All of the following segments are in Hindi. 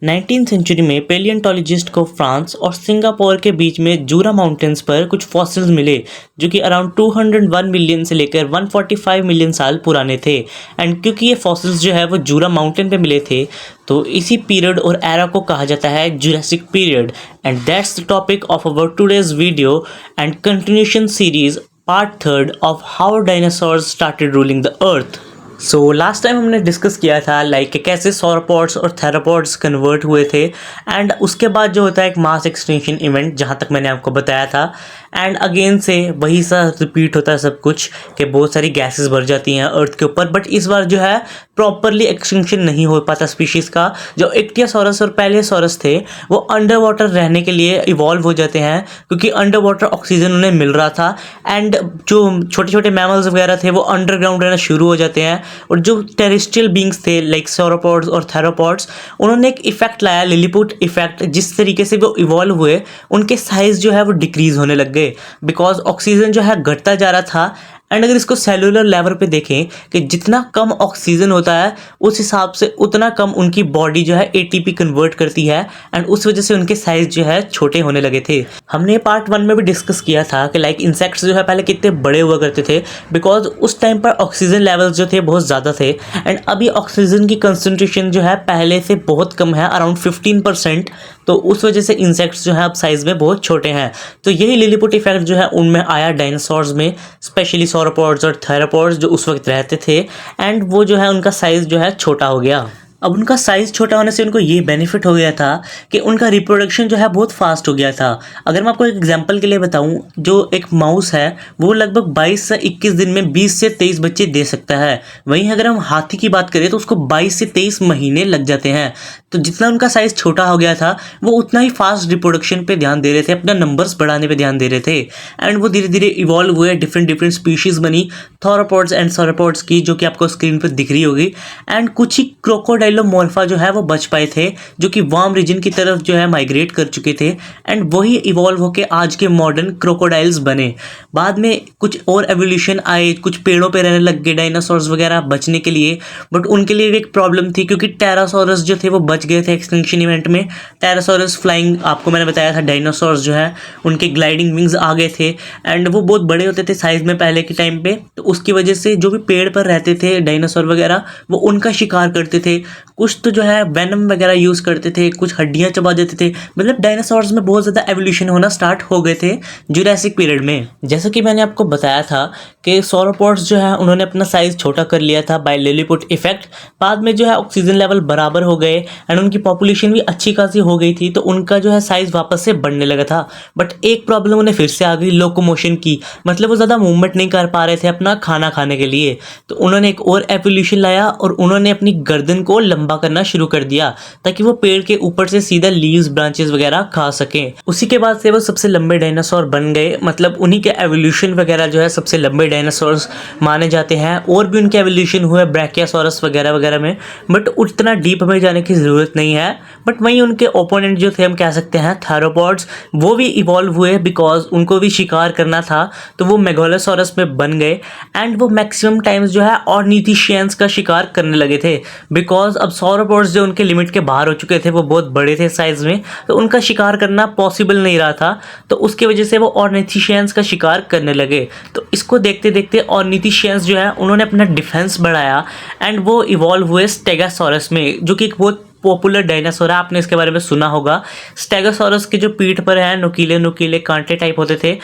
19वीं सेंचुरी में पेलियोंटोलॉजिस्ट को फ्रांस और सिंगापुर के बीच में जूरा माउंटेन्स पर कुछ फॉसिल्स मिले जो कि अराउंड 201 मिलियन से लेकर 145 मिलियन साल पुराने थे। एंड क्योंकि ये फॉसिल्स जो है वो जूरा माउंटेन पे मिले थे तो इसी पीरियड और एरा को कहा जाता है Jurassic period. And that's the topic of our today's video and continuation series part third of how dinosaurs started ruling the earth. So last time हमने डिस्कस किया था लाइक कैसे सॉरोपॉड्स और थेरोपॉड्स कन्वर्ट हुए थे एंड उसके बाद जो होता है एक मास एक्सटिंक्शन इवेंट जहाँ तक मैंने आपको बताया था। एंड अगेन से वही सा रिपीट होता है सब कुछ कि बहुत सारी गैसेस भर जाती हैं अर्थ के ऊपर, बट इस बार जो है प्रॉपरली एक्सटिंक्शन नहीं हो पाता स्पीशीज़ का। जो इक्टियोसॉरस और पैलियोसॉरस थे वो अंडर वाटर रहने के लिए इवॉल्व हो जाते हैं क्योंकि अंडर वाटर ऑक्सीजन उन्हें मिल रहा था। एंड जो छोटे छोटे मैमल्स वगैरह थे वो अंडरग्राउंड रहना शुरू हो जाते हैं और जो टेरेस्ट्रियल बींग्स थे लाइक सॉरोपॉड्स और थेरोपॉड्स उन्होंने एक इफेक्ट लाया लिलीपुट इफेक्ट, जिस तरीके से वो इवॉल्व हुए उनके साइज जो है वो डिक्रीज होने लग गए बिकॉज ऑक्सीजन जो है घटता जा रहा था। एंड अगर इसको सेलुलर लेवल पे देखें कि जितना कम ऑक्सीजन होता है उस हिसाब से उतना कम उनकी बॉडी जो है एटीपी कन्वर्ट करती है एंड उस वजह से उनके साइज जो है छोटे होने लगे थे। हमने पार्ट 1 में भी डिस्कस किया था कि लाइक इंसेक्ट्स जो है पहले कितने बड़े हुआ करते थे बिकॉज उस टाइम पर ऑक्सीजन लेवल्स जो थे बहुत ज़्यादा थे एंड अभी ऑक्सीजन की कंसनट्रेशन जो है पहले से बहुत कम है अराउंड 15%। तो उस वजह से इंसेक्ट्स जो है अब साइज में बहुत छोटे हैं। तो यही लिलीपुट इफेक्ट जो है उनमें आया डायनासोर्स में, स्पेशली सॉरोपॉड्स और थेरोपॉड्स जो उस वक्त रहते थे एंड वो जो है उनका साइज जो है छोटा हो गया। अब उनका साइज़ छोटा होने से उनको ये बेनिफिट हो गया था कि उनका रिप्रोडक्शन जो है बहुत फास्ट हो गया था। अगर मैं आपको एक एग्जांपल के लिए बताऊं, जो एक माउस है वो लगभग 22 से 21 दिन में 20 से 23 बच्चे दे सकता है। वहीं अगर हम हाथी की बात करें तो उसको 22 से 23 महीने लग जाते हैं। तो जितना उनका साइज़ छोटा हो गया था वो उतना ही फास्ट रिप्रोडक्शन पे ध्यान दे रहे थे, अपना नंबर्स बढ़ाने पे ध्यान दे रहे थे एंड वो धीरे धीरे इवॉल्व हुए, डिफरेंट स्पीशीज़ बनी थॉरोपॉड्स एंड सॉरोपॉड्स की, जो कि आपको स्क्रीन पर दिख रही होगी। एंड कुछ ही क्रोकोडाइलोमॉर्फा जो है वो बच पाए थे जो कि वार्म रीजन की तरफ जो है माइग्रेट कर चुके थे एंड वही इवॉल्व होके आज के मॉडर्न क्रोकोडाइल्स बने। बाद में कुछ और एवोल्यूशन आए, कुछ पेड़ों पे रहने लग गए डायनासोर्स वगैरह बचने के लिए, बट उनके लिए भी एक प्रॉब्लम थी क्योंकि टेरासोरस जो थे वो बच गए थे एक्सटिंक्शन इवेंट में। टेरासोरस फ्लाइंग, आपको मैंने बताया था डायनासोर्स जो है उनके ग्लाइडिंग विंग्स आ गए थे एंड वो बहुत बड़े होते थे साइज में पहले के टाइम पे। तो उसकी वजह से जो भी पेड़ पर रहते थे डायनासोर वगैरह वो उनका शिकार करते थे। कुछ तो जो है वेनम वगैरह यूज़ करते थे, कुछ हड्डियां चबा देते थे। मतलब डायनासोर्स में बहुत ज़्यादा एवोल्यूशन होना स्टार्ट हो गए थे जुरासिक पीरियड में। जैसा कि मैंने आपको बताया था कि सॉरोपॉड्स जो है उन्होंने अपना साइज़ छोटा कर लिया था बाय लिलीपुट इफेक्ट। बाद में जो है ऑक्सीजन लेवल बराबर हो गए एंड उनकी पॉपुलेशन भी अच्छी खासी हो गई थी तो उनका जो है साइज़ वापस से बढ़ने लगा था। बट एक प्रॉब्लम उन्हें फिर से आ गई लोकोमोशन की, मतलब वो ज़्यादा मूवमेंट नहीं कर पा रहे थे अपना खाना खाने के लिए। तो उन्होंने एक और एवोल्यूशन लाया और उन्होंने अपनी गर्दन को लंबा करना शुरू कर दिया ताकि वो पेड़ के ऊपर से सीधा लीव्स ब्रांचेस वगैरह खा सकें। उसी के बाद से वो सबसे लंबे डायनासोर बन गए, मतलब उन्हीं के एवोल्यूशन वगैरह जो है सबसे लंबे डायनासोर्स माने जाते हैं। और भी उनके एवोल्यूशन हुए ब्रैकियोसॉरस वगैरह वगैरह में, बट उतना डीप हमें जाने की ज़रूरत नहीं है। बट वहीं उनके ओपोनेंट जो थे हम कह सकते हैं थेरोपॉड्स, वो भी इवॉल्व हुए बिकॉज उनको भी शिकार करना था तो वो मेगालोसॉरस में बन गए एंड वो मैक्सिमम टाइम्स जो है ऑर्निथिशियंस का शिकार करने लगे थे बिकॉज अब सॉरोपॉड्स जो उनके लिमिट के बाहर हो चुके थे, वो बहुत बड़े थे साइज में, तो उनका शिकार करना पॉसिबल नहीं रहा था। तो उसकी वजह से वो ऑर्निथिशियंस का शिकार करने लगे। तो इसको देखते देखते ऑर्निथिशियंस जो है उन्होंने अपना डिफेंस बढ़ाया एंड वो इवॉल्व हुए स्टेगोसॉरस में, जो कि एक बहुत पॉपुलर डायनासोर है, आपने इसके बारे में सुना होगा। स्टेगोसॉरस के जो पीठ पर है नुकीले नुकीले कांटे टाइप होते थे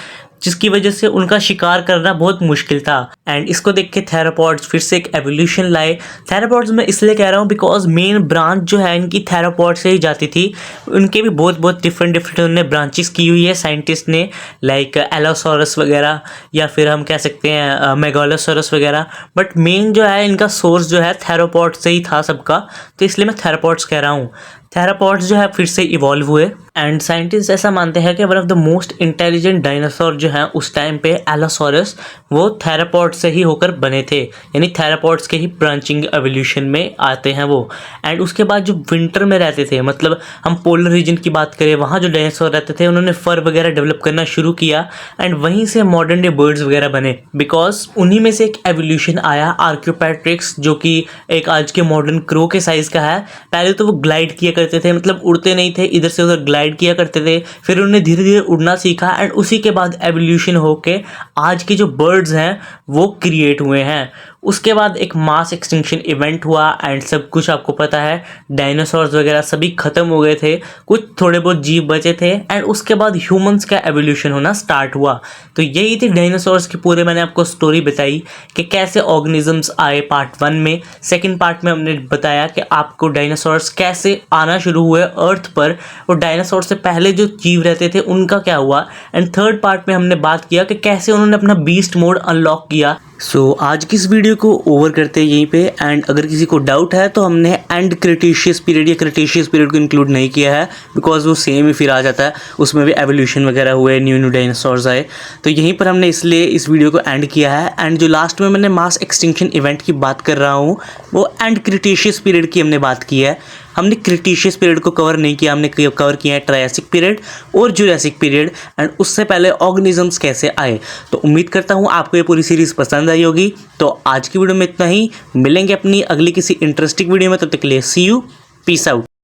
जिसकी वजह से उनका शिकार करना बहुत मुश्किल था। एंड इसको देख के थेरोपॉड्स फिर से एक एवोल्यूशन लाए। थेरोपॉड्स मैं इसलिए कह रहा हूँ बिकॉज मेन ब्रांच जो है इनकी थेरोपॉड से ही जाती थी। उनके भी बहुत डिफरेंट उन्होंने ब्रांचेस की हुई है साइंटिस्ट ने, लाइक एलोसॉरस वगैरह या फिर हम कह सकते हैं मेगालोसॉरस वगैरह, बट मेन जो है इनका सोर्स जो है थेरोपॉड से ही था सबका, तो इसलिए मैं थेरोपॉड्स कह रहा हूँ। थेरोपॉड्स जो है फिर से इवॉल्व हुए एंड साइंटिस्ट ऐसा मानते हैं कि one of the most intelligent dinosaur जो है उस टाइम पे एलोसॉरस, वो थेरोपॉड से ही होकर बने थे, यानी थेरोपॉड्स के ही ब्रांचिंग एवोल्यूशन में आते हैं वो। एंड उसके बाद जो विंटर में रहते थे, मतलब हम पोलर रीजन की बात करें, वहाँ जो डायनासोर रहते थे उन्होंने फर वगैरह डेवलप करना शुरू किया एंड वहीं से मॉडर्न डे बर्ड्स वगैरह बने बिकॉज उन्हीं में से एक एवोल्यूशन आया आर्क्योपैट्रिक्स, जो कि एक आज के मॉडर्न क्रो के साइज का है। पहले तो वो ग्लाइड किया रहते थे, मतलब उड़ते नहीं थे, इधर से उधर ग्लाइड किया करते थे। फिर उन्होंने धीरे धीरे उड़ना सीखा एंड उसी के बाद एवोल्यूशन होके आज के जो बर्ड्स हैं वो क्रिएट हुए हैं। उसके बाद एक मास एक्सटिंक्शन इवेंट हुआ एंड सब कुछ आपको पता है, डायनासोर्स वगैरह सभी खत्म हो गए थे, कुछ थोड़े बहुत जीव बचे थे एंड उसके बाद ह्यूमंस का एवोल्यूशन होना स्टार्ट हुआ। तो यही थी डायनासोर्स की पूरे मैंने आपको स्टोरी बताई कि कैसे ऑर्गेनिजम्स आए पार्ट 1 में। सेकंड पार्ट में हमने बताया कि आपको डायनासोर्स कैसे आना शुरू हुए अर्थ पर और डायनासोर से पहले जो जीव रहते थे उनका क्या हुआ। एंड थर्ड पार्ट में हमने बात किया कि कैसे उन्होंने अपना बीस्ट मोड अनलॉक किया। सो आज की इस वीडियो को ओवर करते हैं यहीं पे। एंड अगर किसी को डाउट है तो हमने एंड क्रिटेशियस पीरियड या क्रिटेशियस पीरियड को इंक्लूड नहीं किया है, बिकॉज वो सेम ही फिर आ जाता है, उसमें भी एवोल्यूशन वगैरह हुए, न्यू न्यू डायनासोर्स आए। तो यहीं पर हमने इसलिए इस वीडियो को एंड किया है। एंड जो लास्ट में मैंने मास एक्सटिंक्शन इवेंट की बात कर रहा हूँ वो एंड क्रिटेशियस पीरियड की हमने बात की है। हमने क्रिटेशियस पीरियड को कवर नहीं किया, हमने कवर किया है ट्रायसिक पीरियड और जुरासिक पीरियड एंड उससे पहले ऑर्गेनिजम्स कैसे आए। तो उम्मीद करता हूँ आपको ये पूरी सीरीज़ पसंद आई होगी। तो आज की वीडियो में इतना ही, मिलेंगे अपनी अगली किसी इंटरेस्टिंग वीडियो में, तब तक के लिए सी यू, पीस आउट।